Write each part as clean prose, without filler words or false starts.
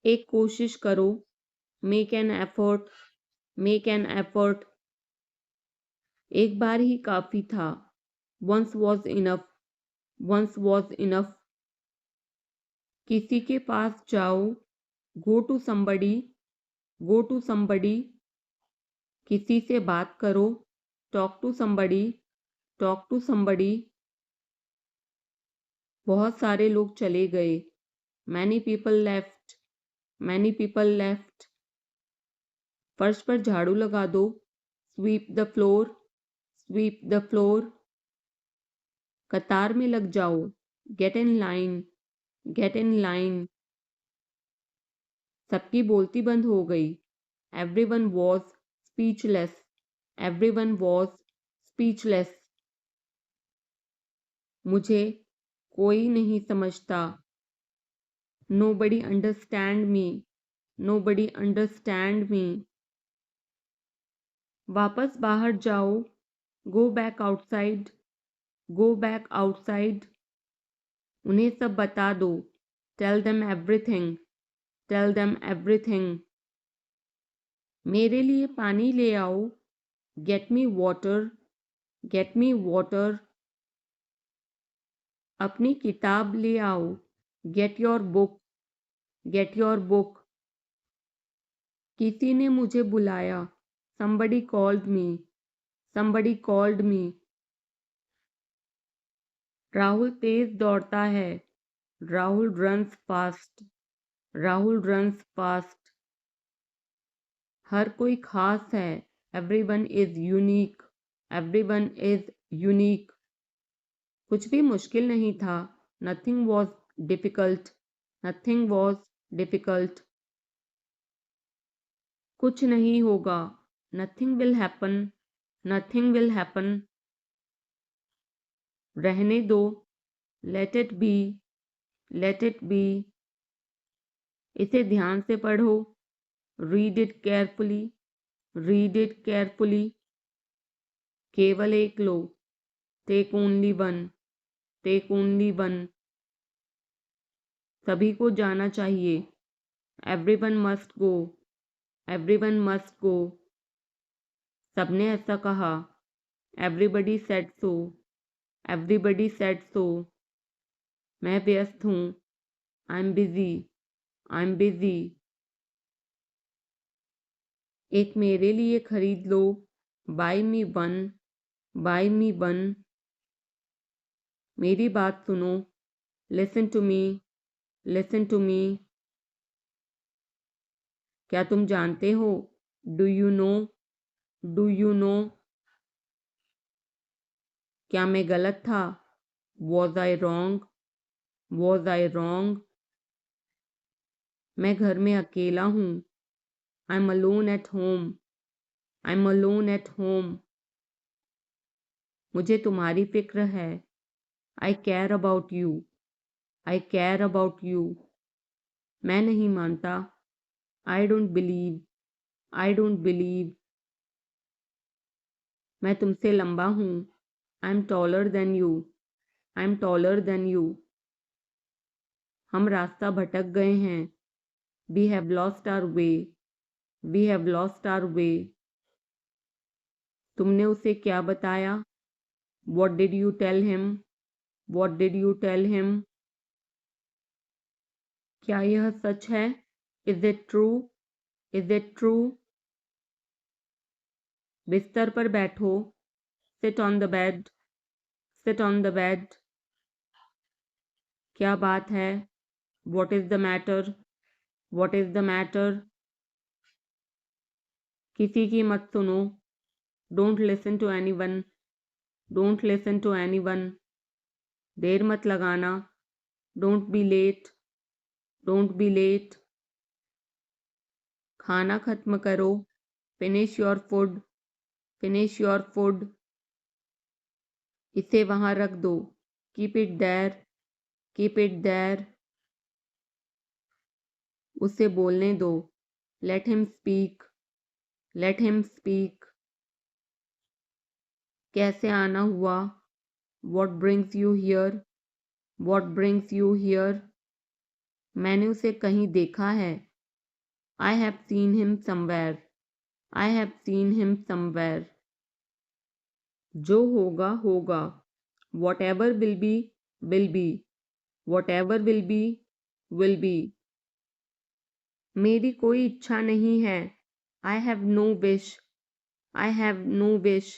एक कोशिश करो, make an effort, make an effort. एक बार ही काफी था, once was enough, once was enough. किसी के पास जाओ, go to somebody, go to somebody. किसी से बात करो, talk to somebody, talk to somebody. बहुत सारे लोग चले गए, many people left, many people left. फर्श पर झाड़ू लगा दो, sweep the floor, sweep the floor. कतार में लग जाओ, get in line, get in line. सबकी बोलती बंद हो गई, everyone was speechless, everyone was speechless. मुझे कोई नहीं समझता, nobody understand me, nobody understand me. वापस बाहर जाओ, go back outside, go back outside. उन्हें सब बता दो, tell them everything, tell them everything. मेरे लिए पानी ले आओ, get me water, get me water. अपनी किताब ले आओ, get your book, get your book. किसी ने मुझे बुलाया, somebody called me, somebody called me। Rahul तेज दौड़ता है, Rahul runs fast, Rahul runs fast. हर कोई खास है, everyone is unique, everyone is unique. कुछ भी मुश्किल नहीं था, nothing was difficult, nothing was difficult. कुछ नहीं होगा, nothing will happen, nothing will happen. रहने दो, let it be, let it be. इसे ध्यान से पढ़ो, read it carefully, read it carefully. केवल एक लो, take only one, take only one. सभी को जाना चाहिए, everyone must go, everyone must go. सबने ऐसा कहा, everybody said so, everybody said so. मैं व्यस्त हूँ, I am busy, I am busy. एक मेरे लिए खरीद लो, buy me one, buy me one. मेरी बात सुनो, listen to me, listen to me. क्या तुम जानते हो, do you know, do you know. क्या मैं गलत था, was I wrong, was I wrong. मैं घर में अकेला हूँ, I am alone at home, I am alone at home. मुझे तुम्हारी फिक्र है, I care about you, I care about you. मैं नहीं मानता, I don't believe, I don't believe. मैं तुमसे लंबा हूँ, I am taller than you, I am taller than you. हम रास्ता भटक गए हैं, we have lost our way, we have lost our way. तुमने उसे क्या बताया, what did you tell him, what did you tell him. क्या यह सच है, is it true, is it true. बिस्तर पर बैठो, sit on the bed, sit on the bed. क्या बात है, what is the matter, what is the matter. किसी की मत सुनो, don't listen to anyone, don't listen to anyone. देर मत लगाना, don't be late, don't be late. खाना खत्म करो, finish your food, finish your food. इसे वहां रख दो, keep it there, keep it there. उसे बोलने दो, let him speak, let him speak. कैसे आना हुआ, what brings you here, what brings you here. मैंने उसे कहीं देखा है, I have seen him somewhere. I have seen him somewhere. जो होगा होगा. Whatever will be will be. Whatever will be will be. मेरी कोई इच्छा नहीं है. I have no wish. I have no wish.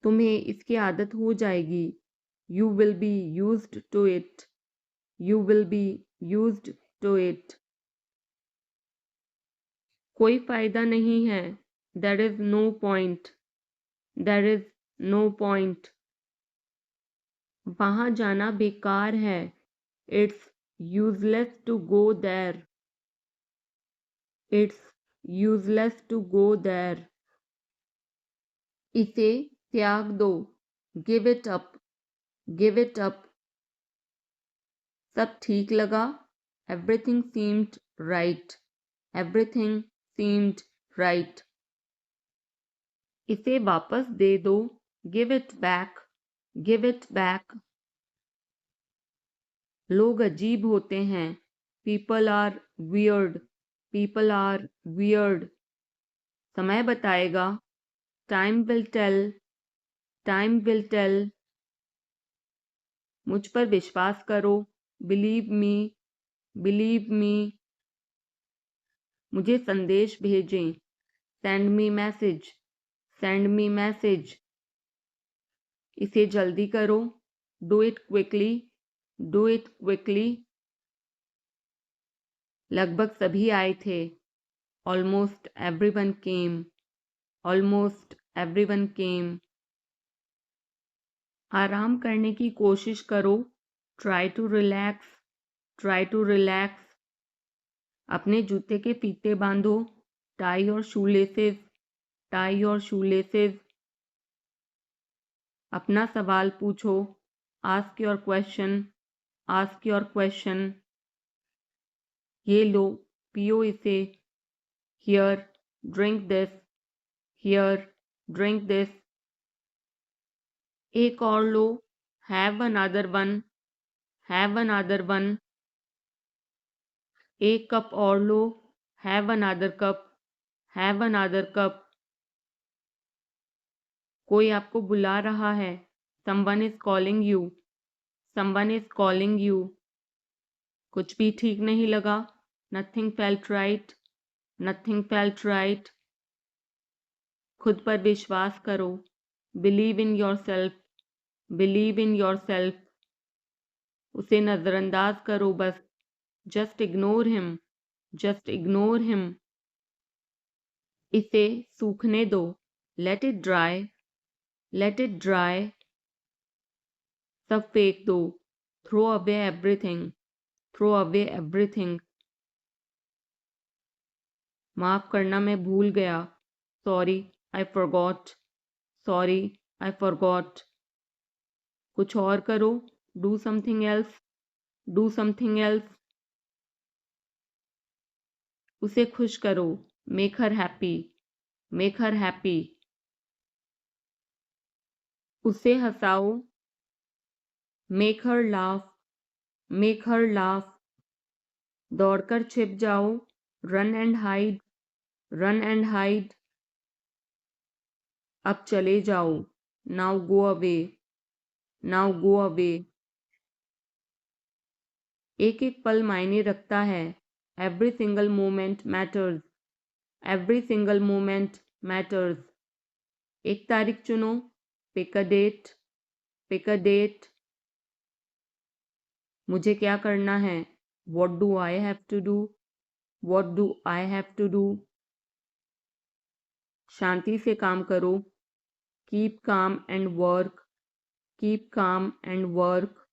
तुम्हें इसकी आदत हो जाएगी. You will be used to it. You will be used to it. कोई फायदा नहीं है. There is no point. There is no point. वहाँ जाना बेकार है. It's useless to go there. It's useless to go there. इसे त्याग दो. Give it up. Give it up. सब ठीक लगा. Everything seemed right. Everything seemed right. इसे वापस दे दो. Give it back. Give it back. लोग अजीब होते हैं. People are weird. People are weird. समय बताएगा. Time will tell. Time will tell. मुझ पर विश्वास करो. Believe me. Believe me. मुझे संदेश भेजें. Send me message. Send me message. इसे जल्दी करो. Do it quickly. Do it quickly. लगभग सभी आए थे. Almost everyone came. Almost everyone came. आराम करने की कोशिश करो. Try to relax. Try to relax. अपने जूते के फीते बांधो. Tie your shoelaces. Tie your shoelaces. अपना सवाल पूछो. Ask your question. Ask your question. ये लो. पियो इसे. Here, drink this. Here, drink this. एक और लो. Have another one. Have another one. एक कप और लो. Have another cup. Have another cup. कोई आपको बुला रहा है. Someone is calling you. Someone is calling you. कुछ भी ठीक नहीं लगा. Nothing felt right. Nothing felt right. खुद पर विश्वास करो. Believe in yourself. Believe in yourself. उसे नजरअंदाज करो बस. Just ignore him. Just ignore him. इसे सूखने दो. Let it dry. Let it dry. सब फेंक दो. Throw away everything. Throw away everything. माफ करना मैं भूल गया. Sorry, I forgot. Sorry, I forgot. कुछ और करो. Do something else. Do something else. उसे खुश करो. Make her happy. Make her happy. उसे हंसाओ. Make her laugh. Make her laugh. दौड़कर छिप जाओ. Run and hide. Run and hide. अब चले जाओ. Now go away. Now go away. एक एक पल मायने रखता है. Every single moment matters. Every single moment matters. एक तारीख चुनो. Pick a date. Pick a date. मुझे क्या करना है. What do I have to do? What do I have to do? शांति से काम करो. Keep calm and work. Keep calm and work.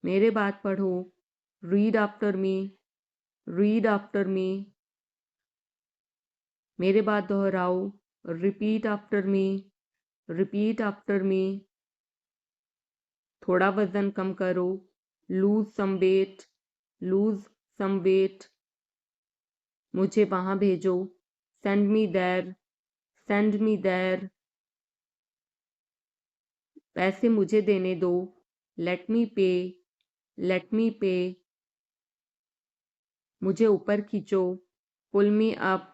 मेरे बात पढ़ो. Read after me. Read after me. मेरे बात दोहराओ. Repeat after me. Repeat after me. थोड़ा वजन कम करो. Lose some weight. Lose some weight. मुझे वहाँ भेजो. Send me there. Send me there. पैसे मुझे देने दो. Let me pay. Let me pay. मुझे ऊपर खींचो, pull me up,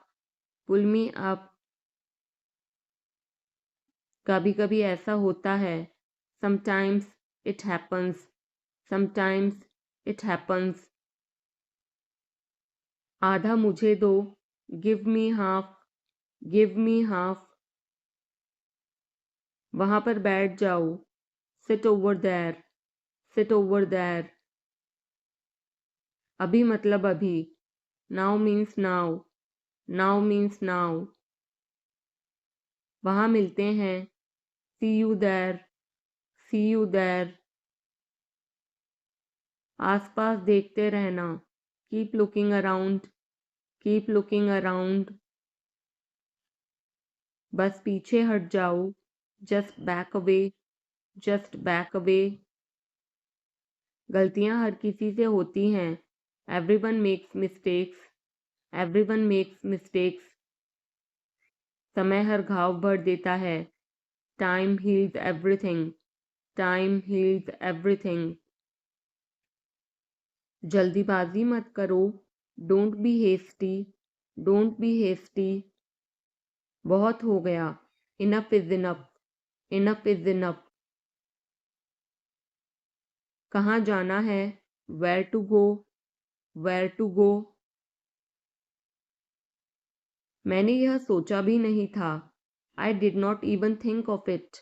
pull me up. कभी कभी ऐसा होता है, sometimes it happens, sometimes it happens. आधा मुझे दो, give me half, give me half. वहां पर बैठ जाओ, sit over there, sit over there. अभी मतलब अभी, now means now, now means now. वहां मिलते हैं, see you there, see you there. आसपास देखते रहना, keep looking around, keep looking around. बस पीछे हट जाओ, just back away, just back away. गलतियां हर किसी से होती हैं, everyone makes mistakes, everyone makes mistakes. समय हर घाव भर देता है, time heals everything, time heals everything. जल्दीबाजी मत करो, don't be hasty, don't be hasty. बहुत हो गया, enough is enough, enough is enough. कहाँ जाना है, where to go, where to go. मैंने यह सोचा भी नहीं था, I did not even think of it,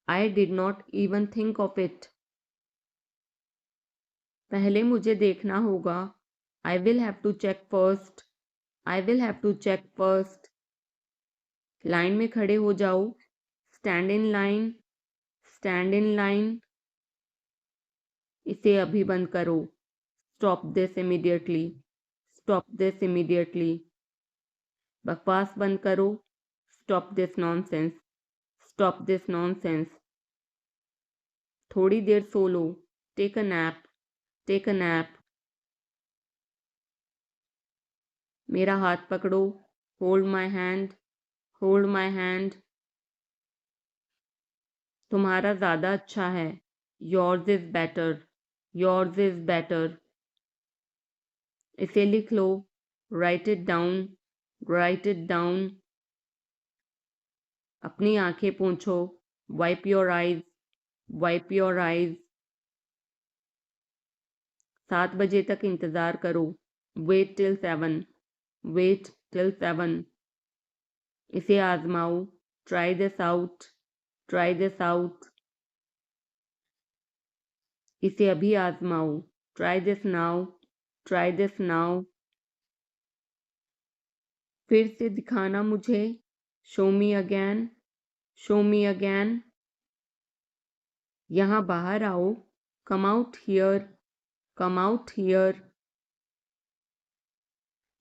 I did not even think of it. पहले मुझे देखना होगा, I will have to check first, I will have to check first. Line में खड़े हो जाओ, stand in line, stand in line. इसे अभी बंद करो, stop this immediately, stop this immediately. बकवास बंद करो, stop this nonsense, stop this nonsense. थोड़ी देर सो लो, take a nap, take a nap. मेरा हाथ पकड़ो, hold my hand, hold my hand. तुम्हारा ज़्यादा अच्छा है, yours is better, yours is better. इसे लिख लो, write it down, write it down. अपनी आंखें पोंछो, wipe your eyes, wipe your eyes. 7 बजे तक इंतज़ार करो, वेट टिल 7, वेट टिल 7। इसे आजमाओ, try this out, try this out. इसे अभी आजमाओ, try this now, try this now. फिर से दिखाना मुझे, show me again, show me again. यहाँ बाहर आओ, come out here, come out here.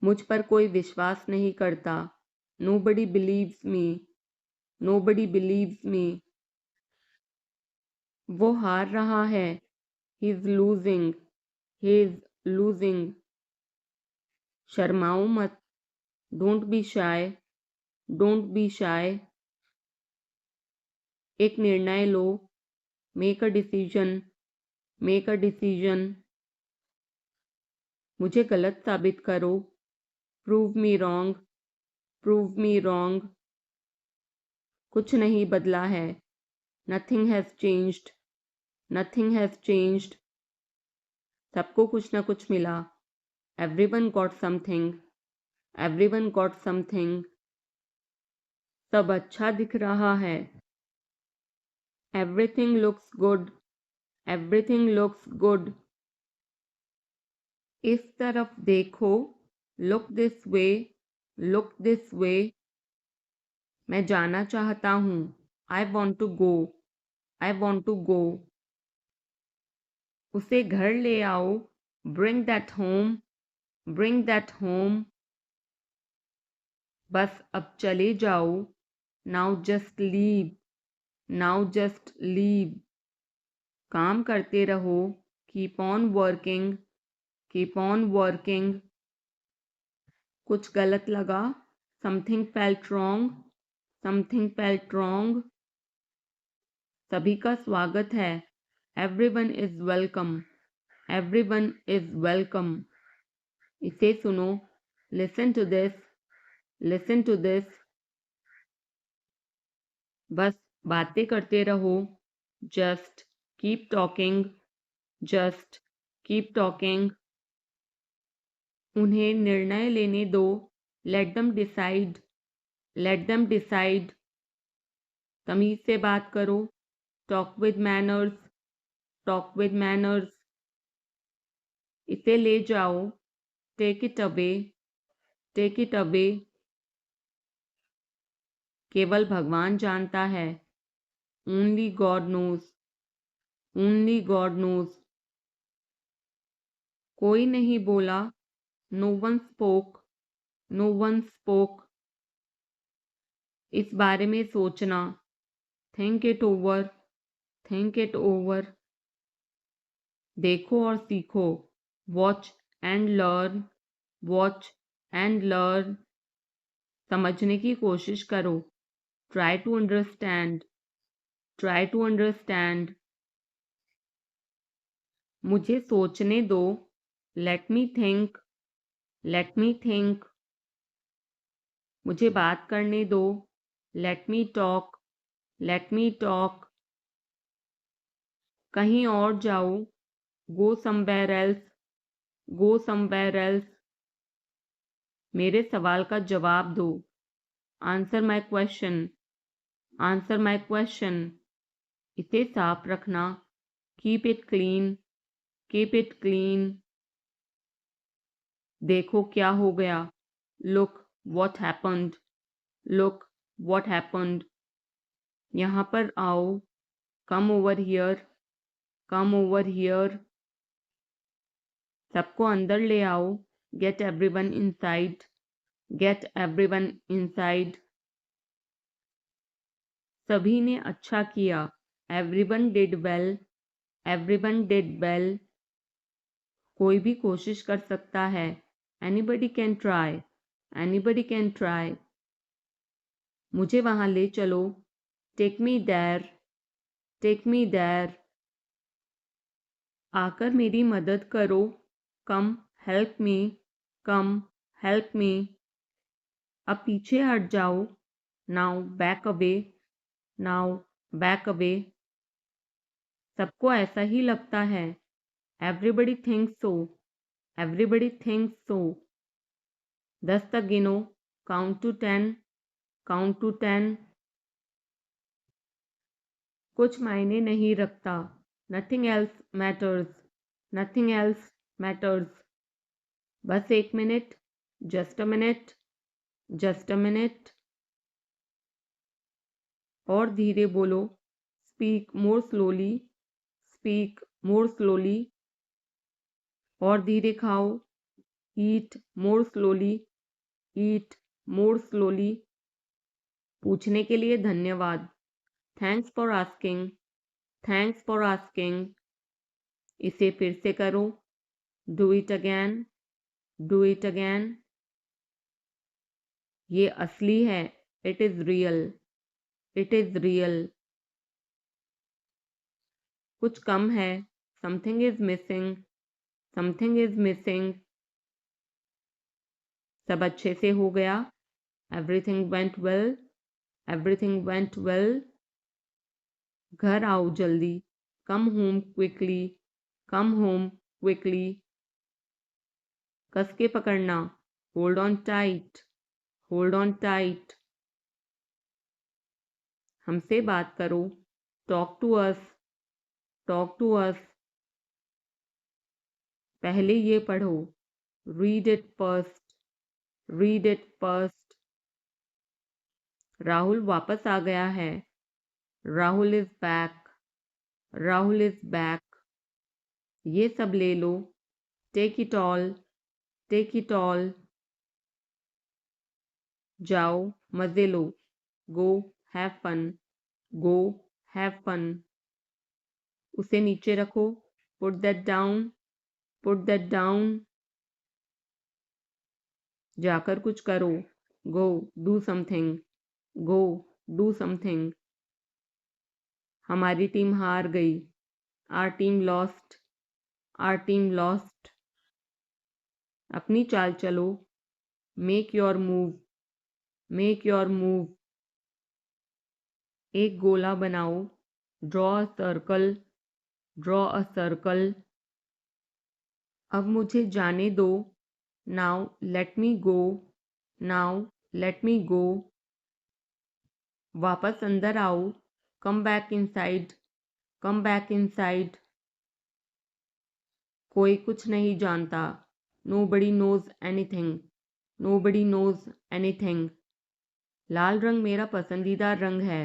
मुझ पर कोई विश्वास नहीं करता, nobody believes me, nobody believes me. वो हार रहा है, he is losing, he is losing. शर्माओ मत, don't be shy, don't be shy. एक निर्णय लो, make a decision, make a decision. मुझे गलत साबित करो, prove me wrong, prove me wrong. कुछ नहीं बदला है, nothing has changed, nothing has changed. सबको कुछ न कुछ मिला, everyone got something, everyone got something. सब अच्छा दिख रहा है, everything looks good, everything looks good. इस तरफ देखो, look this way, look this way. मैं जाना चाहता हूँ, I want to go, I want to go. उसे घर ले आओ, bring that home, bring that home. बस अब चले जाओ, now just leave, now just leave. काम करते रहो, keep on working, keep on working. कुछ गलत लगा, something felt wrong, something felt wrong. सभी का स्वागत है, everyone is welcome, everyone is welcome. इसे सुनो, listen to this, listen to this. बस बातें करते रहो, just keep talking, just keep talking. उन्हें निर्णय लेने दो, let them decide, let them decide. तमीज से बात करो, talk with manners, talk with manners. इसे ले जाओ, take it away, take it away. केवल भगवान जानता है, only God knows, only God knows. कोई नहीं बोला, no one spoke, no one spoke. इस बारे में सोचना, think it over, think it over. देखो और सीखो, watch and learn, watch and learn. समझने की कोशिश करो, try to understand, try to understand. मुझे सोचने दो, let me think, let me think. मुझे बात करने दो, let me talk, let me talk. कहीं और जाओ, go somewhere else, go somewhere else. मेरे सवाल का जवाब दो, answer my question, answer my question. इसे साफ रखना, keep it clean, keep it clean. देखो क्या हो गया, look what happened, look what happened. यहाँ पर आओ, come over here, come over here. सबको अंदर ले आओ, get everyone inside, get everyone inside. सभी ने अच्छा किया, everyone did well, everyone did well. कोई भी कोशिश कर सकता है, anybody can try, anybody can try. मुझे वहां ले चलो, take me there, take me there. आकर मेरी मदद करो, come help me, come help me. अब पीछे हट जाओ, now back away, now back away. सबको ऐसा ही लगता है, everybody thinks so, everybody thinks so. 10 तक गिनो, काउंट टू 10, काउंट टू 10। कुछ मायने नहीं रखता, nothing else matters, nothing else matters. बस 1 minute, just a minute, just a minute. और धीरे बोलो, speak more slowly, speak more slowly. और धीरे खाओ, ईट मोर स्लोली, ईट मोर स्लोली। पूछने के लिए धन्यवाद, thanks for asking, thanks for asking. इसे फिर से करो, do it again, do it again. ये असली है, it is real, it is real. कुछ कम है, something is missing, something is missing. सब अच्छे से हो गया, everything went well, everything went well. घर आओ जल्दी, come home quickly, come home quickly. कस के पकड़ना, hold on tight, hold on tight. हमसे बात करो, talk to us, talk to us. पहले ये पढ़ो, read it first, read it first. Rahul वापस आ गया है, Rahul is back, Rahul is back. ये सब ले लो, take it all, take it all. जाओ मजे लो, go have fun, go have fun. उसे नीचे रखो, put that down, put that down. जाकर कुछ करो, go do something, go do something. हमारी टीम हार गई, our team lost, our team lost. अपनी चाल चलो। Make your move, make your move. एक गोला बनाओ। Draw a circle, draw a circle. अब मुझे जाने दो। Now let me go, now let me go. वापस अंदर आओ। Come back inside, come back inside. कोई कुछ नहीं जानता। Nobody knows anything, nobody knows anything। लाल रंग मेरा पसंदीदा रंग है।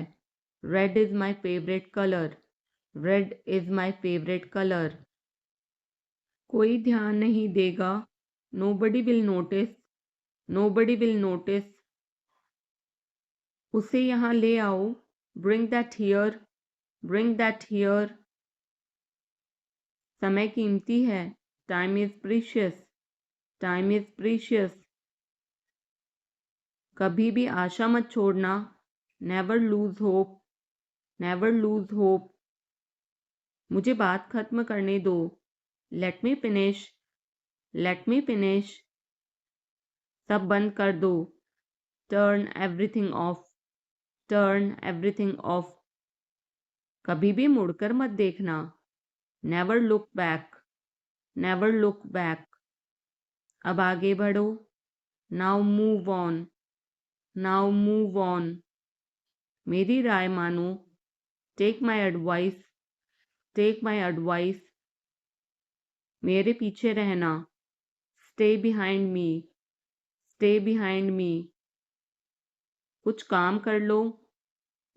Red is my favourite colour, red is my favourite colour. कोई ध्यान नहीं देगा। Nobody will notice, nobody will notice। उसे यहाँ ले आओ। Bring that here, bring that here। समय कीमती है। Time is precious, time is precious। कभी भी आशा मत छोड़ना। Never lose hope, never lose hope। मुझे बात खत्म करने दो। Let me finish, let me finish। सब बंद कर दो। Turn everything off, turn everything off। कभी भी मुड़कर मत देखना। Never look back, never look back। अब आगे बढ़ो। Now move on, now move on। मेरी राय मानो। Take my advice, take my advice। मेरे पीछे रहना। Stay behind me, stay behind me। कुछ काम कर लो।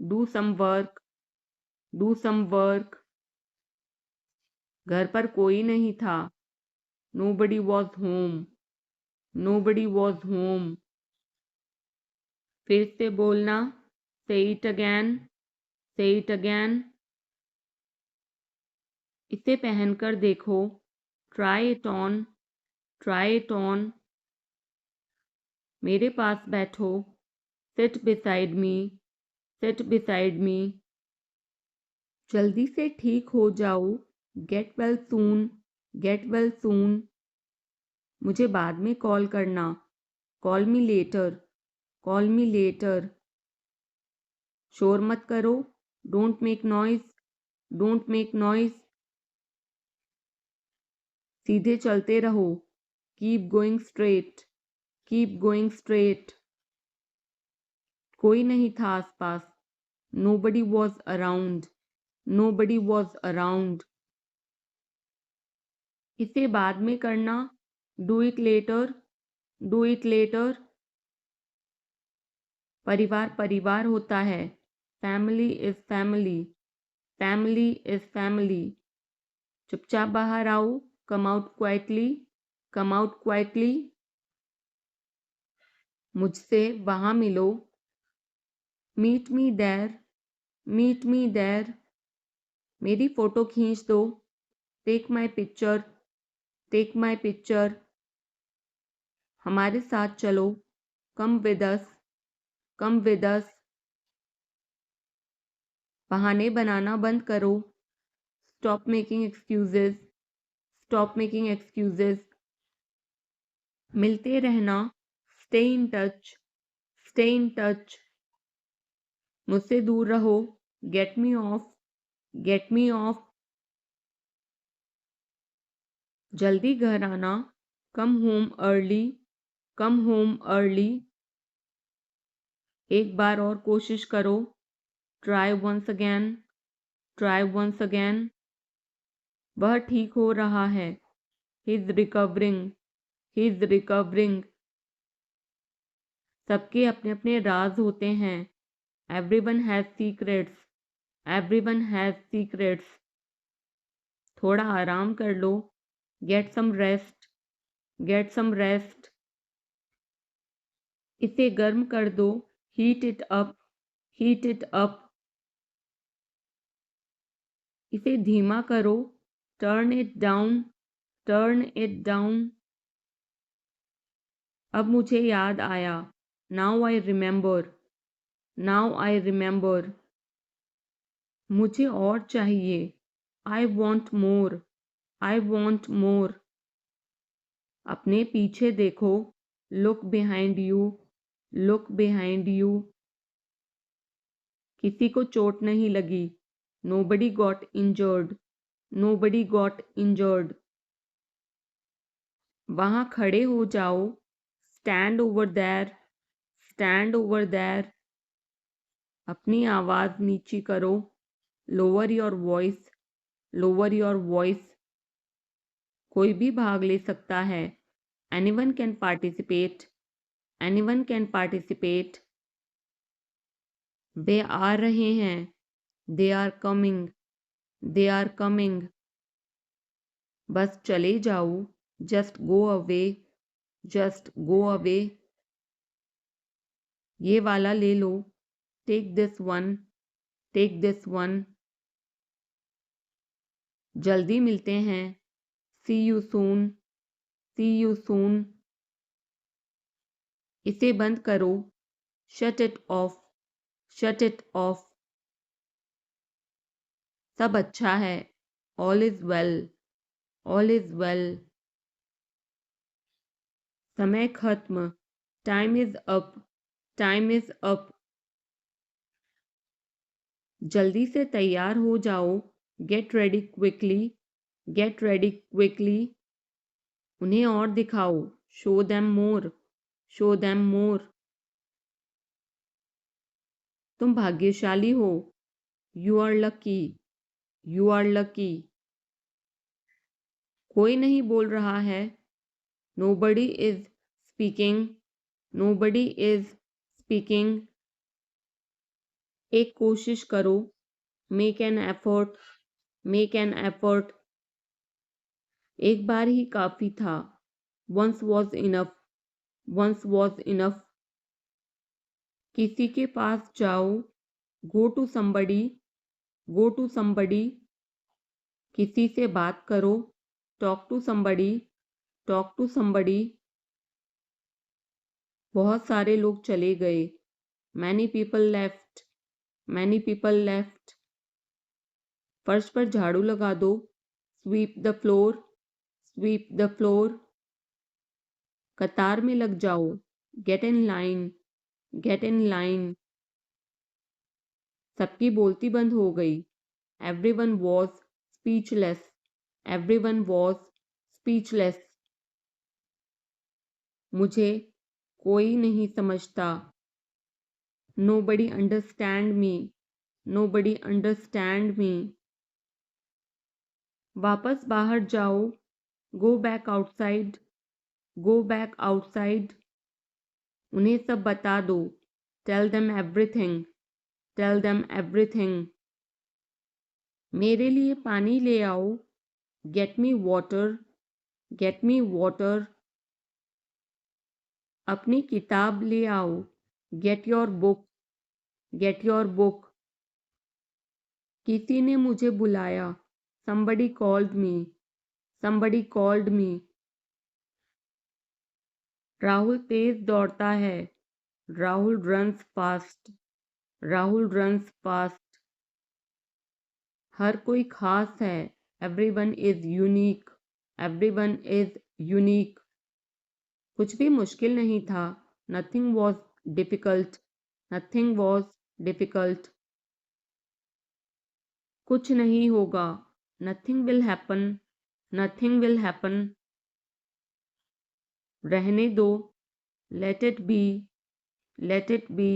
Do some work, do some work। घर पर कोई नहीं था। Nobody was home, nobody was home। फिर से बोलना। Say it again, say it again। इसे पहनकर देखो। Try it on, try it on। मेरे पास बैठो। Sit beside me, sit beside me। जल्दी से ठीक हो जाओ। Get well soon, get well soon। मुझे बाद में कॉल करना। Call me later, call me later। शोर मत करो। Don't make noise, don't make noise। सीधे चलते रहो। Keep going straight, keep going straight। कोई नहीं था आसपास। Nobody was around, nobody was around। इसे बाद में करना। Do it later, do it later। परिवार परिवार होता है। Family is family, family is family। चुपचाप बाहर आओ। Come out quietly, come out quietly। मुझसे वहाँ मिलो। Meet me there, meet me there। मेरी फोटो खींच दो। Take my picture, take my picture। हमारे साथ चलो। Come with us, come with us। बहाने बनाना बंद करो। Stop making excuses, stop making excuses। मिलते रहना। Stay in touch, stay in touch। मुझसे दूर रहो। Get me off, get me off। जल्दी घर आना। Come home early, come home early। एक बार और कोशिश करो। Try once again, try once again। वह ठीक हो रहा है। He's recovering, he's recovering। सबके अपने अपने राज होते हैं। Everyone has secrets, everyone has secrets। थोड़ा आराम कर लो। Get some rest, get some rest। इसे गर्म कर दो। Heat it up, heat it up। इसे धीमा करो। Turn it down, turn it down। अब मुझे याद आया। Now I remember, now I remember। मुझे और चाहिए। I want more, I want more। अपने पीछे देखो, look behind you, look behind you. किसी को चोट नहीं लगी, nobody got injured, nobody got injured. वहां खड़े हो जाओ, stand over there, stand over there. अपनी आवाज नीची करो, lower your voice, lower your voice. कोई भी भाग ले सकता है, anyone can participate, anyone can participate. वे आ रहे हैं, they are coming, they are coming. बस चले जाओ, just go away, just go away. ये वाला ले लो, take this one, take this one. जल्दी मिलते हैं, see you soon, C you soon. इसे बंद करो, shut it off, shut it off. सब अच्छा है, all is well, all is well. समय खत्म, time is up, time is up. जल्दी से तैयार हो जाओ, get ready quickly, get ready quickly. उन्हें और दिखाओ, show them more, show them more. तुम भाग्यशाली हो, you are lucky, you are lucky. कोई नहीं बोल रहा है, nobody is speaking, nobody is speaking. एक कोशिश करो, make an effort, make an effort. एक बार ही काफी था, once was enough, once was enough. किसी के पास जाओ, go to somebody, go to somebody. किसी से बात करो, talk to somebody, talk to somebody. बहुत सारे लोग चले गए, many people left, many people left. फर्श पर झाड़ू लगा दो, sweep the floor, sweep the floor. कतार में लग जाओ, get in line, get in line. सबकी बोलती बंद हो गई, everyone was speechless, everyone was speechless. मुझे कोई नहीं समझता, nobody understand me, nobody understand me. वापस बाहर जाओ, go back outside, go back outside. उन्हें सब बता दो, tell them everything, tell them everything. मेरे लिए पानी ले आओ, get me water, get me water. अपनी किताब ले आओ, get your book, get your book. किसी ने मुझे बुलाया, somebody called me, somebody called me। Rahul तेज दौड़ता है, Rahul runs fast, Rahul runs fast. हर कोई खास है, everyone is unique, everyone is unique. कुछ भी मुश्किल नहीं था, nothing was difficult, nothing was difficult. कुछ नहीं होगा, nothing will happen, nothing will happen. रहने दो, let it be, let it be.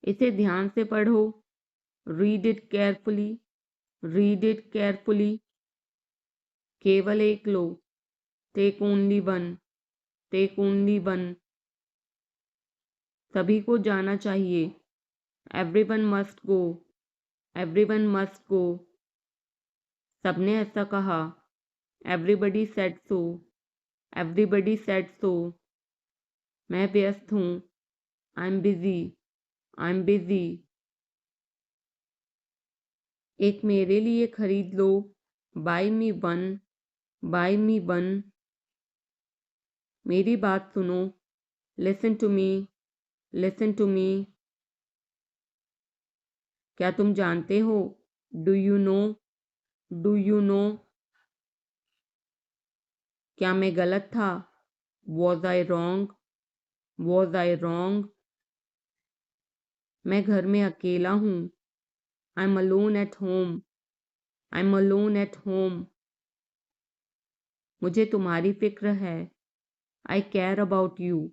इसे ध्यान से पढ़ो, read it carefully, read it carefully. केवल एक लो, take only one, take only one. सभी को जाना चाहिए, everyone must go, everyone must go. सबने ऐसा कहा, everybody said so, everybody said so. मैं व्यस्त हूँ, I am busy, I am busy. एक मेरे लिए खरीद लो, buy me one, buy me one. मेरी बात सुनो, listen to me, listen to me. क्या तुम जानते हो, do you know, do you know. क्या मैं गलत था? Was I wrong? Was I wrong? मैं घर में अकेला हूँ। I am alone at home. I am alone at home. मुझे तुम्हारी फिक्र है। I care about you.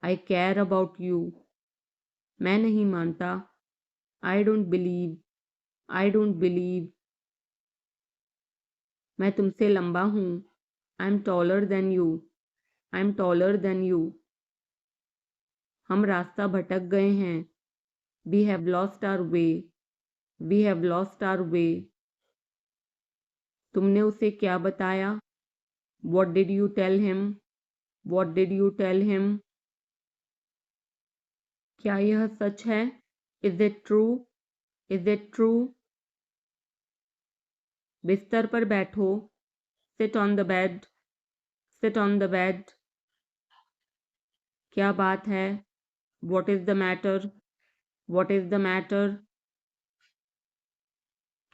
I care about you. मैं नहीं मानता। I don't believe. I don't believe. मैं तुमसे लंबा हूँ। I am taller than you. I am taller than you. हम रास्ता भटक गए हैं। We have lost our way. We have lost our way. तुमने उसे क्या बताया? What did you tell him? What did you tell him? क्या यह सच है? Is it true? Is it true? बिस्तर पर बैठो। Sit on the bed. Sit on the bed. क्या बात है? What is the matter? What is the matter?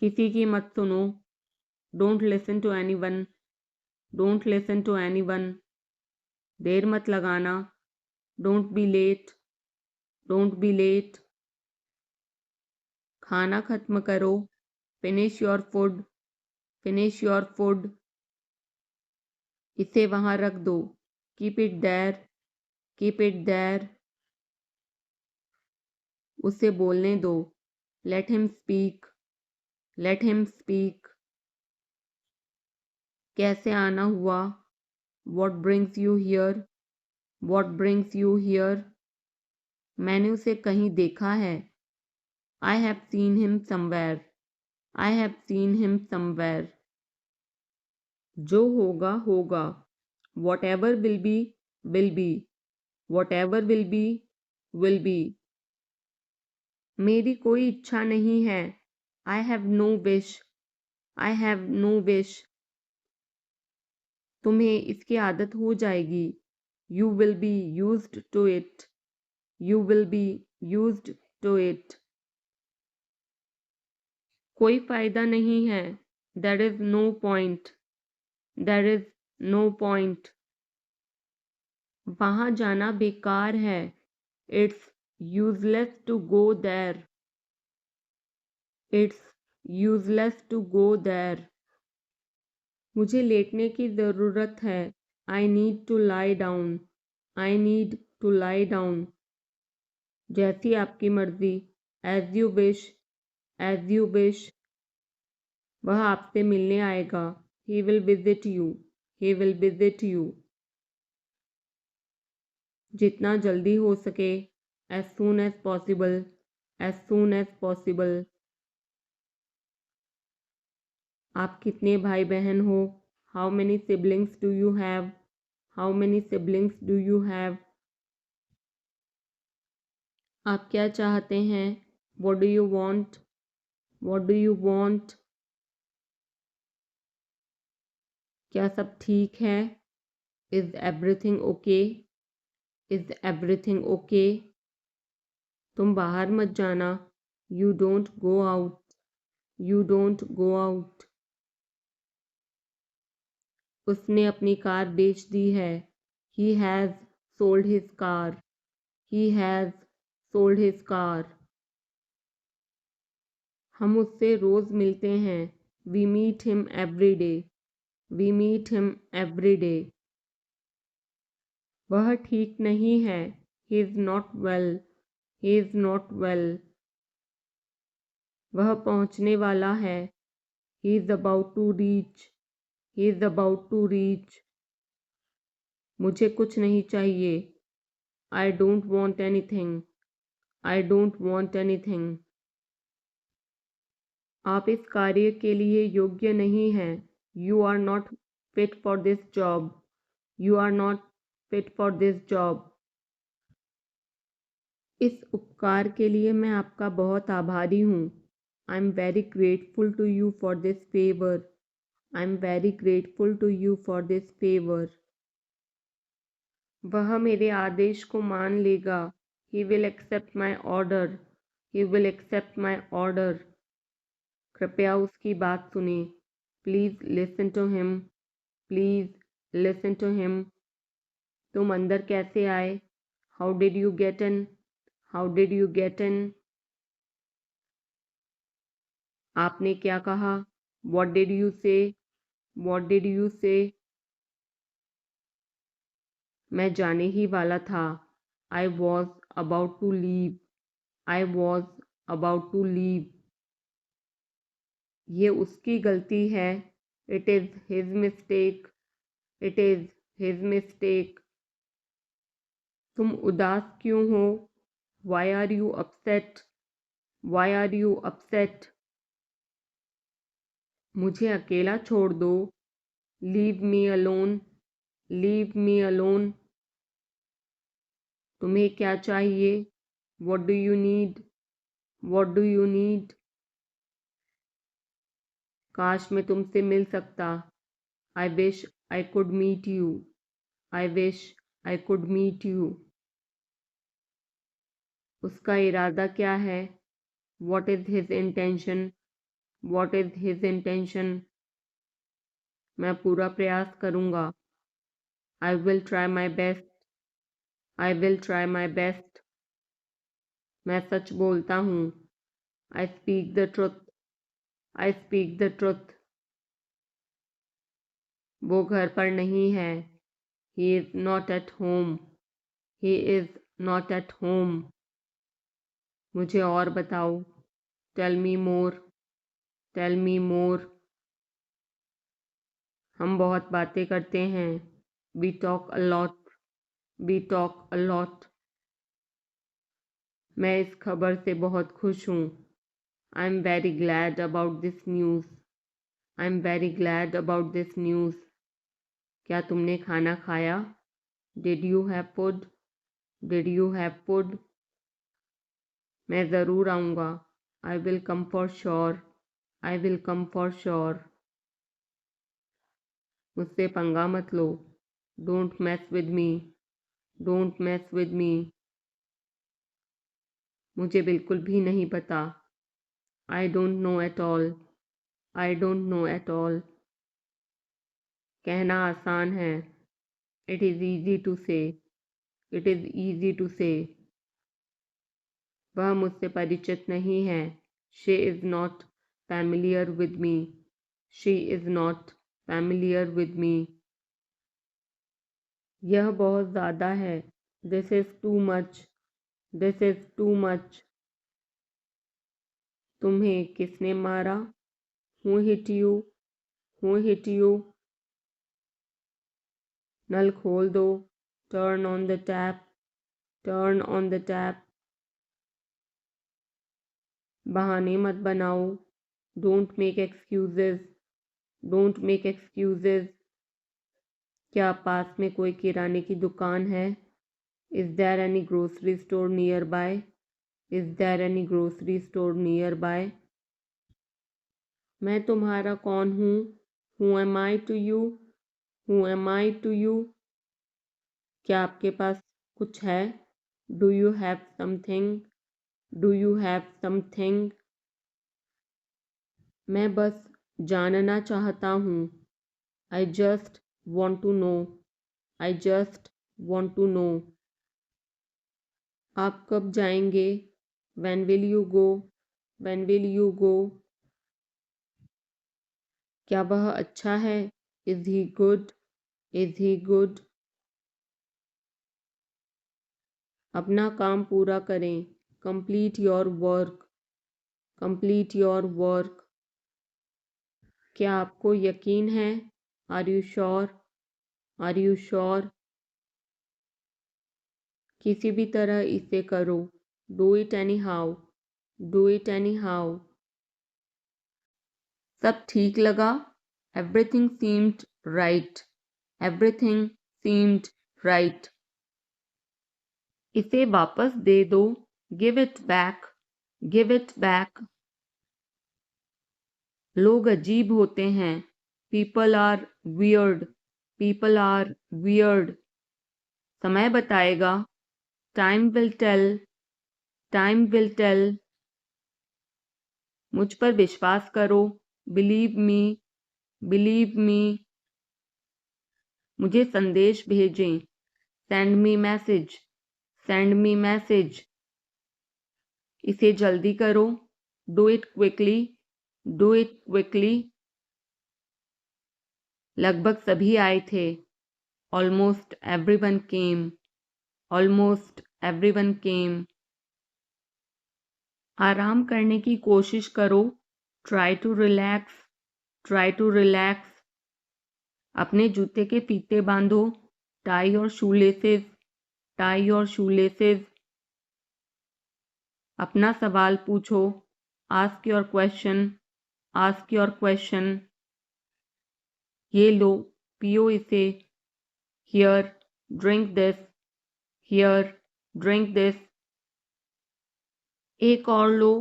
किसी की मत सुनो। Don't listen to anyone. Don't listen to anyone. देर मत लगाना। Don't be late. Don't be late. खाना खत्म करो। Finish your food. Finish your food. इसे वहां रख दो। Keep it there. Keep it there. उसे बोलने दो। Let him speak. Let him speak. कैसे आना हुआ? What brings you here? What brings you here? मैंने उसे कहीं देखा है। I have seen him somewhere. I have seen him somewhere. जो होगा होगा। Whatever will be will be. Whatever will be will be. मेरी कोई इच्छा नहीं है। I have no wish. I have no wish. तुम्हें इसकी आदत हो जाएगी। You will be used to it. You will be used to it. कोई फायदा नहीं है। There is no point. There is no point. वहां जाना बेकार है। It's useless to go there. It's useless to go there. मुझे लेटने की ज़रूरत है। I need to lie down. I need to lie down. जैसी आपकी मर्जी। As you wish. As you wish. वह आपसे मिलने आएगा। He will visit you. He will visit you. जितना जल्दी हो सके। As soon as possible. As soon as possible. आप कितने भाई बहन हो? How many siblings do you have? How many siblings do you have? आप क्या चाहते हैं? What do you want? What do you want? क्या सब ठीक है? Is everything okay? Is everything okay? तुम बाहर मत जाना। You don't go out. You don't go out. उसने अपनी कार बेच दी है। He has sold his car. He has sold his car. हम उससे रोज़ मिलते हैं। We meet him every day. We meet him every day. वह ठीक नहीं है। He is not well. He is not well. वह पहुंचने वाला है। He is about to reach. He is about to reach. मुझे कुछ नहीं चाहिए। I don't want anything. I don't want anything. आप इस कार्य के लिए योग्य नहीं हैं। You are not fit for this job. You are not fit for this job. इस उपकार के लिए मैं आपका बहुत आभारी हूँ। I am very grateful to you for this favour. I am very grateful to you for this favour. वह मेरे आदेश को मान लेगा। He will accept my order. He will accept my order. कृपया उसकी बात सुने। Please listen to him. Please Listen to him. तुम अंदर कैसे आए? How did you get in? How did you get in? आपने क्या कहा? What did you say? What did you say? मैं जाने ही वाला था. I was about to leave. I was about to leave. ये उसकी गलती है. It is his mistake. It is his mistake. तुम उदास क्यों हो? Why are you upset? Why are you upset? मुझे अकेला छोड़ दो. Leave me alone. Leave me alone. तुम्हें क्या चाहिए? What do you need? What do you need? काश मैं तुमसे मिल सकता. I wish I could meet you. I wish I could meet you. उसका इरादा क्या है? What is his intention? What is his intention? मैं पूरा प्रयास करूँगा. I will try my best. I will try my best. मैं सच बोलता हूँ. I speak the truth. I speak the truth. वो घर पर नहीं है. He is not at home. He is not at home. मुझे और बताओ. Tell me more. Tell me more. हम बहुत बातें करते हैं. We talk a lot. We talk a lot. मैं इस खबर से बहुत खुश हूँ. I'm very glad about this news. I'm very glad about this news. क्या तुमने खाना खाया? Did you have food? Did you have food? मैं ज़रूर आऊँगा. I will come for sure. I will come for sure. मुझसे पंगा मत लो. Don't mess with me. Don't mess with me. मुझे बिल्कुल भी नहीं पता. I don't know at all. I don't know at all. कहना आसान है. It is easy to say. It is easy to say. वह मुझसे परिचित नहीं है. She is not familiar with me. She is not familiar with me. यह बहुत ज़्यादा है. This is too much. This is too much. तुम्हें किसने मारा? Who hit you? Who hit you? नल खोल दो. Turn on the tap. Turn on the tap. बहाने मत बनाओ. Don't make excuses. Don't make excuses. क्या पास में कोई किराने की दुकान है? Is there any grocery store nearby? Is there any grocery store nearby? मैं तुम्हारा कौन हूँ? Who am I to you? Who am I to you? क्या आपके पास कुछ है? Do you have something? Do you have something? मैं बस जानना चाहता हूँ. I just want to know. I just want to know. आप कब जाएंगे? When will you go? When will you go? क्या वह अच्छा है? Is he good? Is he good? अपना काम पूरा करें. Complete your work. Complete your work. क्या आपको यकीन है? Are you sure? Are you sure? किसी भी तरह इसे करो. Do it anyhow. Do it anyhow. सब ठीक लगा. Everything seemed right. Everything seemed right. इसे वापस दे दो. Give it back. Give it back. लोग अजीब होते हैं. People are weird. People are weird. समय बताएगा. Time will tell. Time will tell. मुझ पर विश्वास करो. Believe me. Believe me. मुझे संदेश भेजें। Send me message, send me message. इसे जल्दी करो। Do it quickly, do it quickly. लगभग सभी आए थे। Almost everyone came, almost everyone came. आराम करने की कोशिश करो। Try to relax, try to relax. अपने जूते के फीते बांधो। Tie your shoelaces, tie your shoelaces. अपना सवाल पूछो। Ask your question, ask your question. ये लो, पियो इसे। Here, drink this, here, drink this. एक और लो।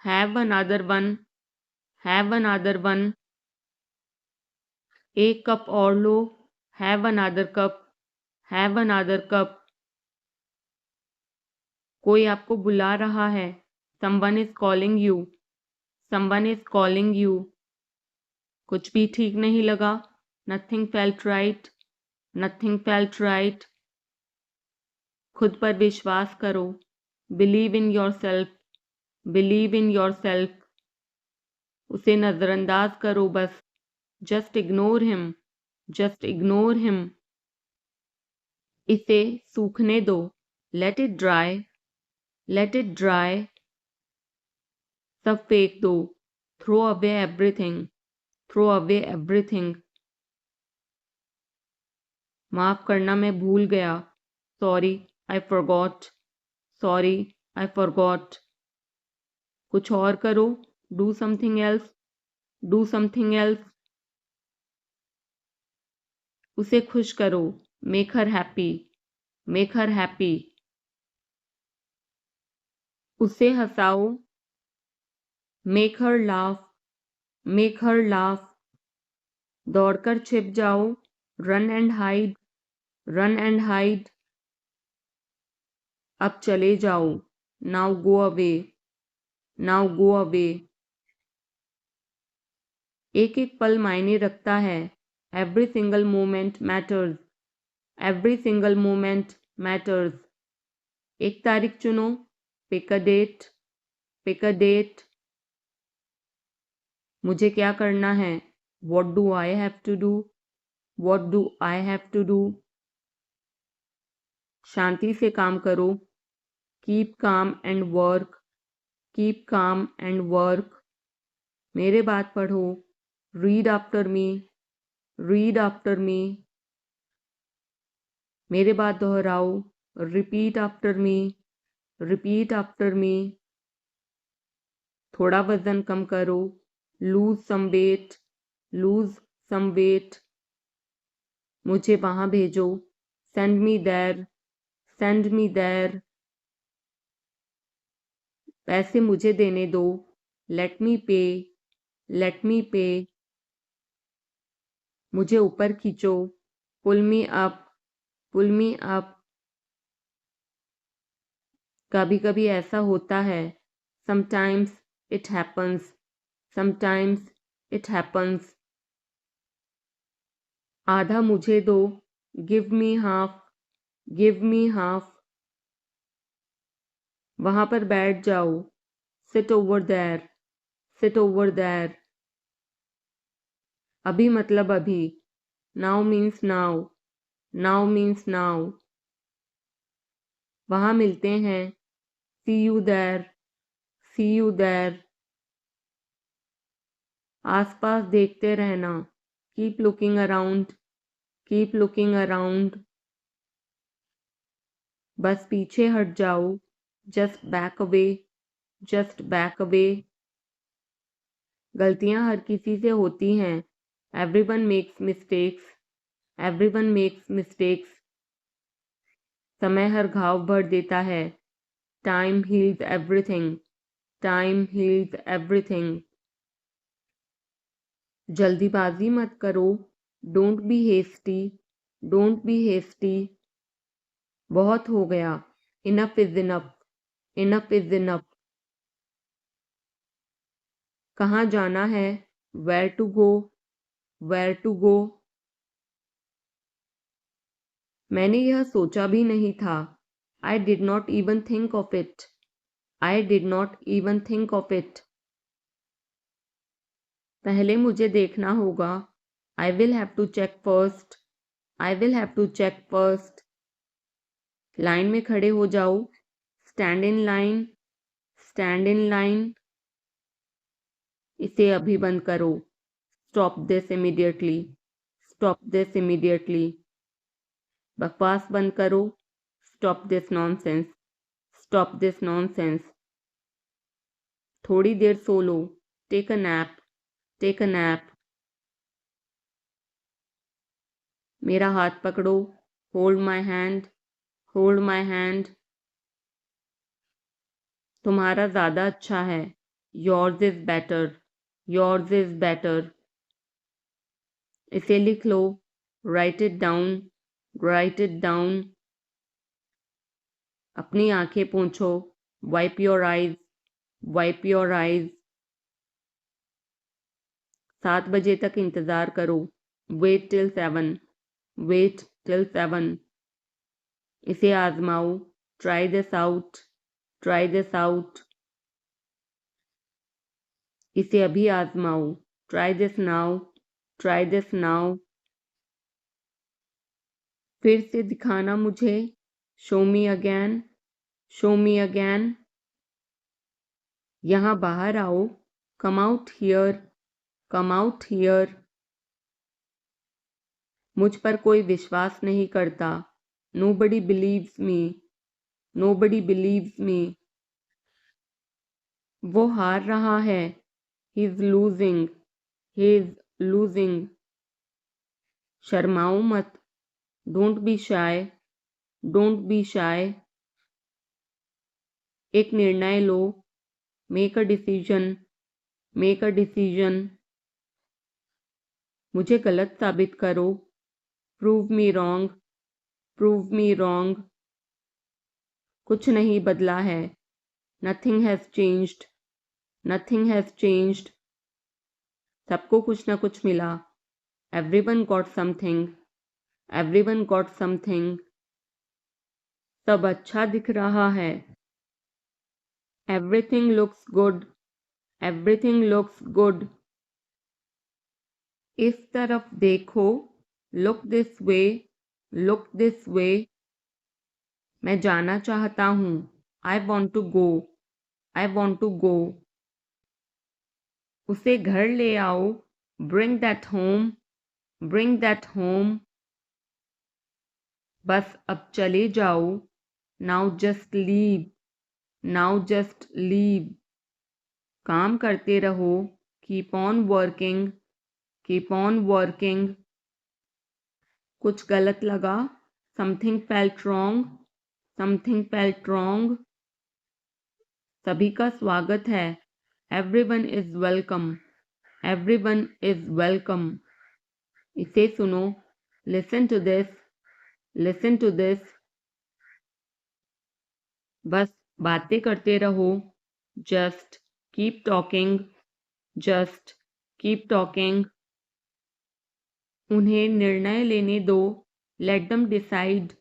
Have another one, have another one. एक कप और लो। Have another cup, have another cup. कोई आपको बुला रहा है। Someone is calling you, someone is calling you. कुछ भी ठीक नहीं लगा। Nothing felt right, nothing felt right. खुद पर विश्वास करो। Believe in yourself, believe in yourself. उसे नजरअंदाज करो बस। Just ignore him, just ignore him. इसे सूखने दो। Let it dry, let it dry. सब फेंक दो। Throw away everything, throw away everything. माफ करना, मैं भूल गया। Sorry, I forgot, sorry, I forgot. कुछ और करो। Do something else, do something else. उसे खुश करो। Make her happy, make her happy. उसे हंसाओ। Make her laugh, make her laugh. दौड़कर छिप जाओ। Run and hide, run and hide. अब चले जाओ। Now go away, now go away. एक एक पल मायने रखता है। Every single moment matters, every single moment matters. एक तारीख चुनो। Pick a date, pick a date. मुझे क्या करना है। What do I have to do, what do I have to do. शांति से काम करो। Keep calm and work, keep calm and work. मेरे बात पढ़ो। Read after me, read after me. मेरे बात दोहराओ। Repeat after me, repeat after me. थोड़ा वजन कम करो। Lose some weight, lose some weight. मुझे वहां भेजो। Send me there, send me there. पैसे मुझे देने दो। लेट मी पे, लेट मी पे। मुझे ऊपर खींचो। Pull me up, pull me up. कभी कभी ऐसा होता है। Sometimes it happens, sometimes it happens. आधा मुझे दो। Give me half, give me half. वहां पर बैठ जाओ। Sit over there, sit over there. अभी मतलब अभी। Now means now, now means now. वहां मिलते हैं। See you there, see you there. आसपास देखते रहना। Keep looking around, keep looking around. बस पीछे हट जाओ। Just back away, just back away. गलतियां हर किसी से होती हैं। Everyone makes mistakes, everyone makes mistakes. समय हर घाव भर देता है। Time heals everything, time heals everything. जल्दीबाजी मत करो। Don't be hasty, don't be hasty. बहुत हो गया। Enough is enough, enough is enough. कहाँ जाना है। Where to go, where to go. मैंने यह सोचा भी नहीं था। I did not even think of it. I did not even think of it. पहले मुझे देखना होगा। I will have to check first. I will have to check first. Line में खड़े हो जाओ। Stand in line. Stand in line. इसे अभी बंद करो। Stop this immediately. Stop this immediately. बकवास बंद करो। Stop this nonsense. Stop this nonsense. थोड़ी देर सो लो। Take a nap. Take a nap. मेरा हाथ पकड़ो। Hold my hand. Hold my hand. तुम्हारा ज़्यादा अच्छा है। Yours is better. Yours is better. इसे लिख लो। Write it down. Write it down. अपनी आंखें पोंछो। Wipe your eyes. Wipe your eyes. 7 बजे तक इंतज़ार करो। Wait till 7। Wait till 7। इसे आजमाओ। Try this out. Try this out. इसे अभी आजमाओ। Try this now. Try this now. फिर से दिखाना मुझे। Show me again. Show me again. यहाँ बाहर आओ। Come out here. Come out here. मुझ पर कोई विश्वास नहीं करता। Nobody believes me. Nobody believes me. वो हार रहा है। He is losing. He is losing. शर्माओ मत। Don't be shy. Don't be shy. एक निर्णय लो। Make a decision. Make a decision. मुझे गलत साबित करो। Prove me wrong. Prove me wrong. कुछ नहीं बदला है। Nothing has changed. Nothing has changed. सबको कुछ न कुछ मिला। Everyone got something. Everyone got something. सब अच्छा दिख रहा है। Everything looks good. Everything looks good. इस तरफ देखो। Look this way. Look this way. मैं जाना चाहता हूँ। I want to go. I want to go. उसे घर ले आओ। Bring that home. Bring that home. बस अब चले जाओ। Now just leave. Now just leave. काम करते रहो। Keep on working. Keep on working. कुछ गलत लगा। Something felt wrong. Something felt wrong. सभी का स्वागत है। Everyone is welcome. Everyone is welcome. इसे सुनो। Listen to this. Listen to this. बस बातें करते रहो। Just keep talking. Just keep talking. उन्हें निर्णय लेने दो। Let them decide.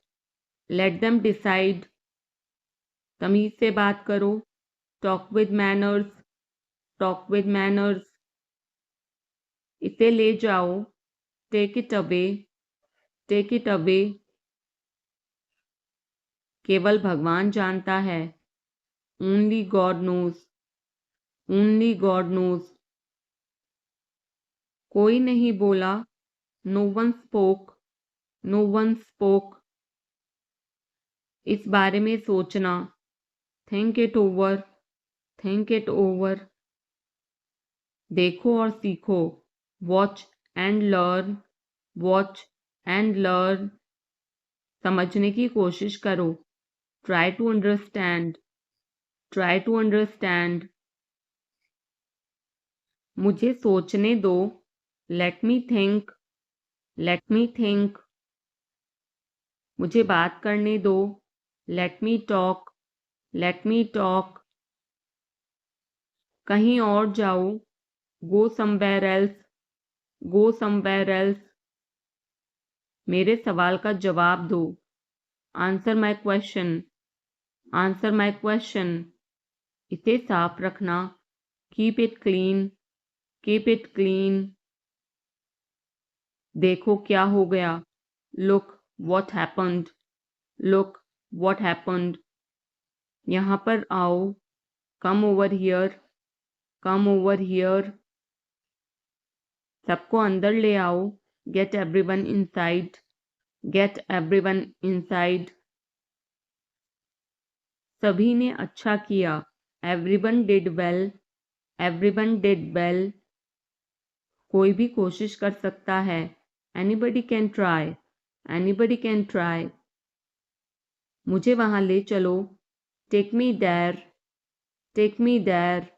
Let them decide. तमीज से बात करो। Talk with manners. Talk with manners. इसे ले जाओ। Take it away. Take it away. केवल भगवान जानता है। Only God knows. Only God knows. कोई नहीं बोला। No one spoke. No one spoke. इस बारे में सोचना। Think it over. Think it over. देखो और सीखो। Watch and learn. Watch and learn. समझने की कोशिश करो। Try to understand. Try to understand. मुझे सोचने दो। Let me think. Let me think. मुझे बात करने दो। Let me talk. Let me talk. कहीं और जाओ। Go somewhere else. Go somewhere else. मेरे सवाल का जवाब दो। Answer my question. Answer my question. इसे साफ रखना। Keep it clean. Keep it clean. देखो क्या हो गया। Look what happened. Look what happened. यहाँ पर आओ। Come over here. Come over here. सबको अंदर ले आओ। Get everyone inside. Get everyone inside. सभी ने अच्छा किया। Everyone did well. Everyone did well. कोई भी कोशिश कर सकता है। Anybody can try. Anybody can try. मुझे वहां ले चलो। Take me there. Take me there.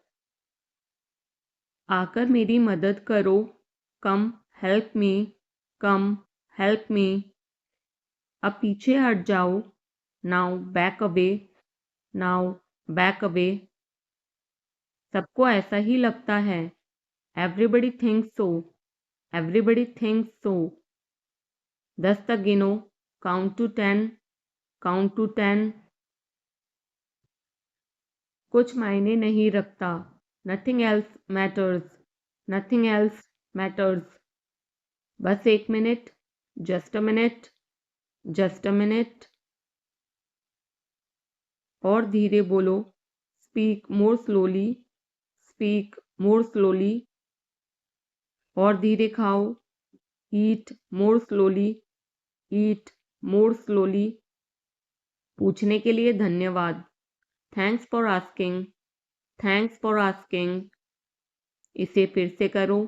आकर मेरी मदद करो। Come help me. Come help me. अब पीछे हट जाओ। Now back away. Now back away. सबको ऐसा ही लगता है। Everybody thinks so. Everybody thinks so. 10 तक गिनो। Count to 10। Count to 10। कुछ मायने नहीं रखता। Nothing else matters. Nothing else matters. बस 1 minute. Just a minute. Just a minute. और धीरे बोलो। Speak more slowly. Speak more slowly. और धीरे खाओ। ईट मोर स्लोली। ईट मोर स्लोली। पूछने के लिए धन्यवाद। Thanks for asking. Thanks for asking. इसे फिर से करो।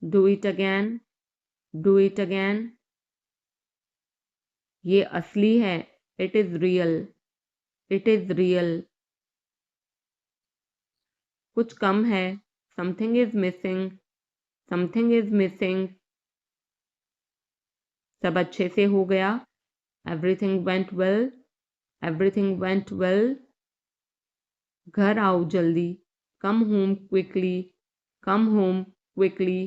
Do it again. Do it again. ये असली है। It is real. It is real. कुछ कम है। Something is missing. Something is missing. सब अच्छे से हो गया। Everything went well. Everything went well. घर आओ जल्दी। Come home quickly. Come home quickly.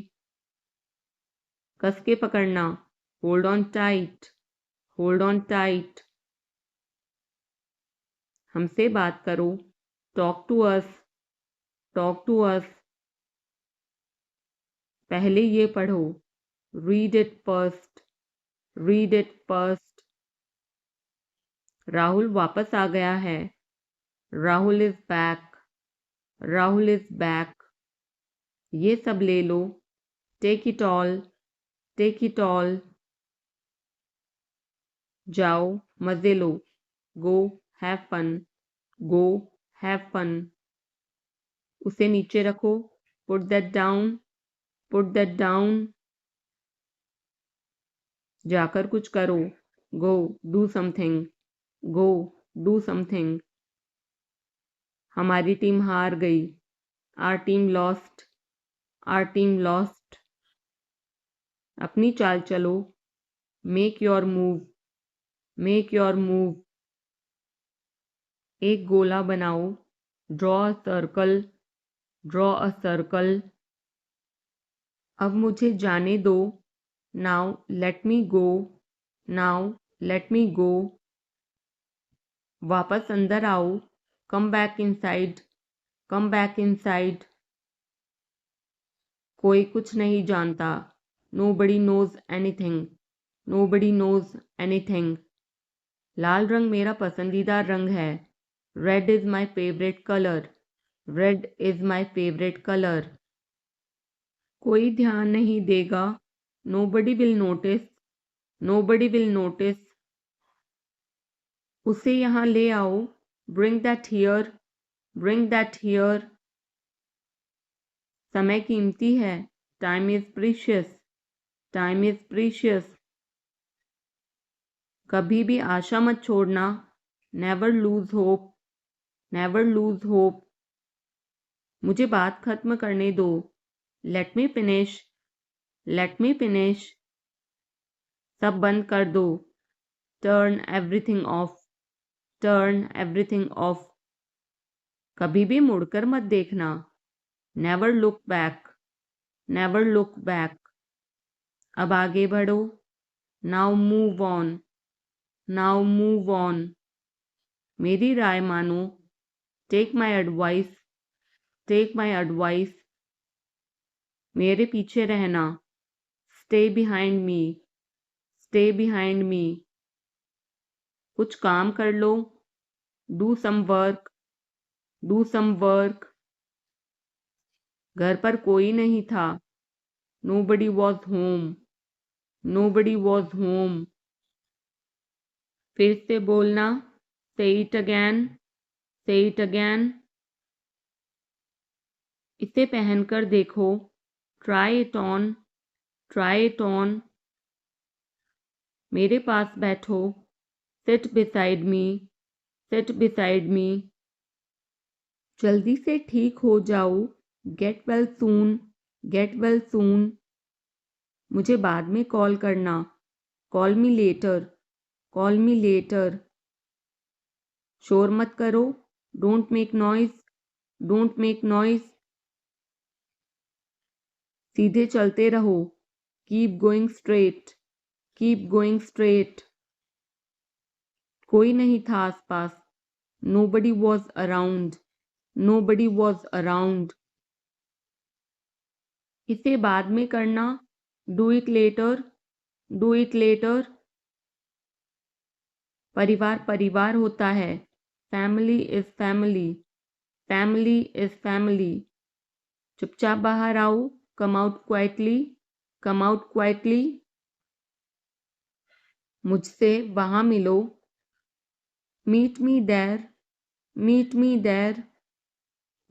कस के पकड़ना। Hold on tight. Hold on tight. हमसे बात करो। Talk to us. Talk to us. पहले ये पढ़ो। Read it first. Read it first. Rahul वापस आ गया है। Rahul is back. Rahul is back. ये सब ले लो। Take it all. Take it all. जाओ मजे लो। Go have fun. Go have fun. उसे नीचे रखो। Put that down. Put that down. जाकर कुछ करो। Go do something. Go do something. हमारी टीम हार गई। Our team lost. Our team lost. अपनी चाल चलो। Make your move. Make your move. एक गोला बनाओ। Draw a circle. Draw a circle. अब मुझे जाने दो। Now let me go. Now let me go. वापस अंदर आओ। Come back inside. Come back inside. कोई कुछ नहीं जानता। Nobody knows anything. Nobody knows anything. लाल रंग मेरा पसंदीदा रंग है। Red is my favourite colour. Red is my favourite colour. कोई ध्यान नहीं देगा। Nobody will notice. Nobody will notice. उसे यहाँ ले आओ। Bring that here. Bring that here. समय कीमती है। Time is precious. Time is precious. कभी भी आशा मत छोड़ना। Never lose hope. Never lose hope. मुझे बात खत्म करने दो। Let me finish. Let me finish. सब बंद कर दो। Turn everything off. Turn everything off. कभी भी मुड़कर मत देखना। Never look back. Never look back. अब आगे बढ़ो। Now move on, now move on. मेरी राय मानो, take my advice, take my advice. मेरे पीछे रहना, stay behind me, stay behind me. कुछ काम कर लो, do some work, do some work. घर पर कोई नहीं था, nobody was home, nobody was home. फिर से बोलना, से इट अगैन, से इट अगैन। इसे पहनकर देखो, try it on, try it on. मेरे पास बैठो, seat beside me, seat beside me. जल्दी से ठीक हो जाओ, get well soon, get well soon. मुझे बाद में कॉल करना, call me later, call me later. शोर मत करो, don't make noise, don't make noise. सीधे चलते रहो, keep going straight, keep going straight. कोई नहीं था आसपास, nobody was around, nobody was around. इसे बाद में करना, do it later, do it later. परिवार परिवार होता है, family is family, family is family. चुपचाप बाहर आओ, come out quietly, come out quietly. मुझसे वहां मिलो, meet me there, meet me there.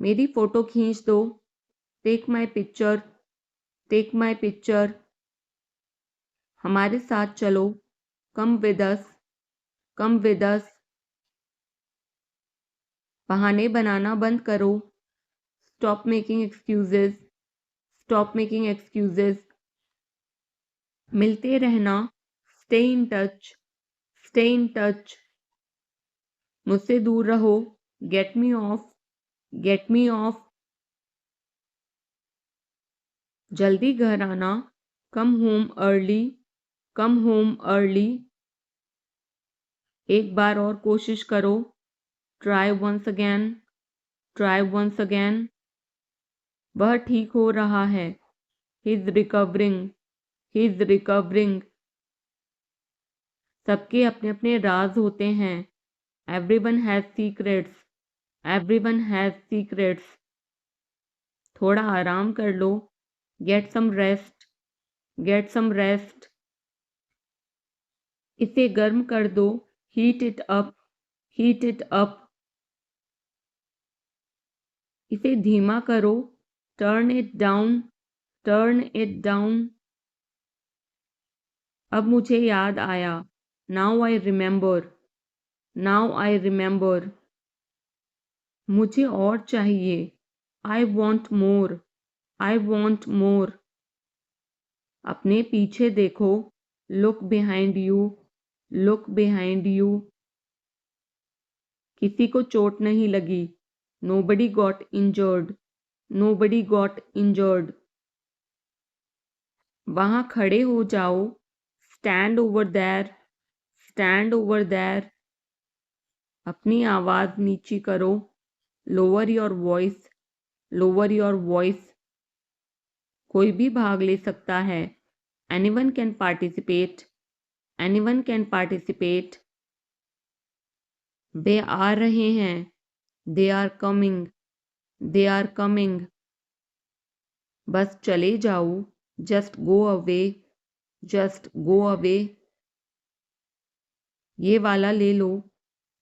मेरी फोटो खींच दो, take my picture, take my picture. हमारे साथ चलो, come with us, come with us. बहाने बनाना बंद करो, stop making excuses, stop making excuses. मिलते रहना, stay in touch, stay in touch. मुझसे दूर रहो, get me off, get me off. जल्दी घर आना, come home early, come home early. एक बार और कोशिश करो, try once again, try once again. वह ठीक हो रहा है, he is recovering, he is recovering. सबके अपने अपने राज होते हैं, everyone has secrets, everyone has secrets. थोड़ा आराम कर लो, get some rest, get some rest. इसे गर्म कर दो, heat it up, heat it up. इसे धीमा करो, turn it down, turn it down. अब मुझे याद आया, now I remember, now I remember. मुझे और चाहिए, I want more, I want more. अपने पीछे देखो, look behind you, look behind you. किसी को चोट नहीं लगी, nobody got injured, nobody got injured. वहां खड़े हो जाओ, stand over there, stand over there. अपनी आवाज नीची करो, lower your voice, lower your voice. कोई भी भाग ले सकता है, anyone can participate, anyone can participate. वे आ रहे हैं, they are coming, they are coming. बस चले जाओ, just go away, just go away. ये वाला ले लो,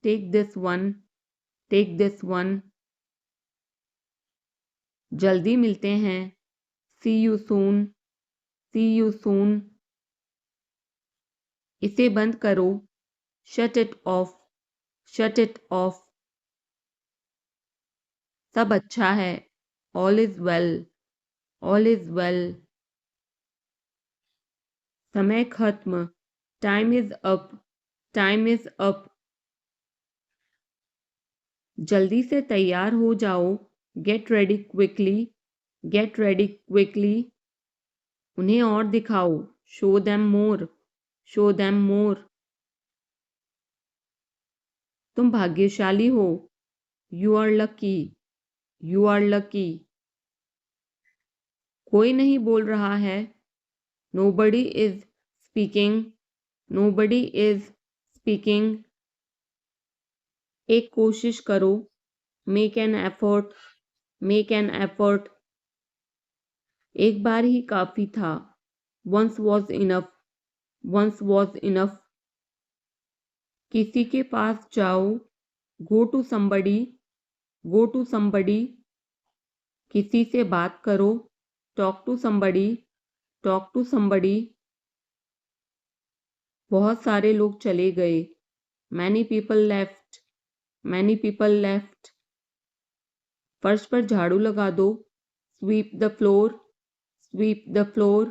take this one, take this one. जल्दी मिलते हैं, see you soon, C you soon. इसे बंद करो, shut it off, shut it off. सब अच्छा है, all is well, all is well. समय खत्म, time is up, time is up. जल्दी से तैयार हो जाओ, get ready quickly, get ready quickly. उन्हें और दिखाओ, शो देम मोर, show them more. तुम भाग्यशाली हो, you are lucky, you are lucky. कोई नहीं बोल रहा है, nobody is speaking, nobody is speaking. एक कोशिश करो, make an effort, make an effort. एक बार ही काफी था, once was enough, once was enough. किसी के पास जाओ, go to somebody, go to somebody. किसी से बात करो, talk to somebody, talk to somebody. बहुत सारे लोग चले गए, many people left, many people left. फर्श पर झाड़ू लगा दो, sweep the floor, sweep the floor.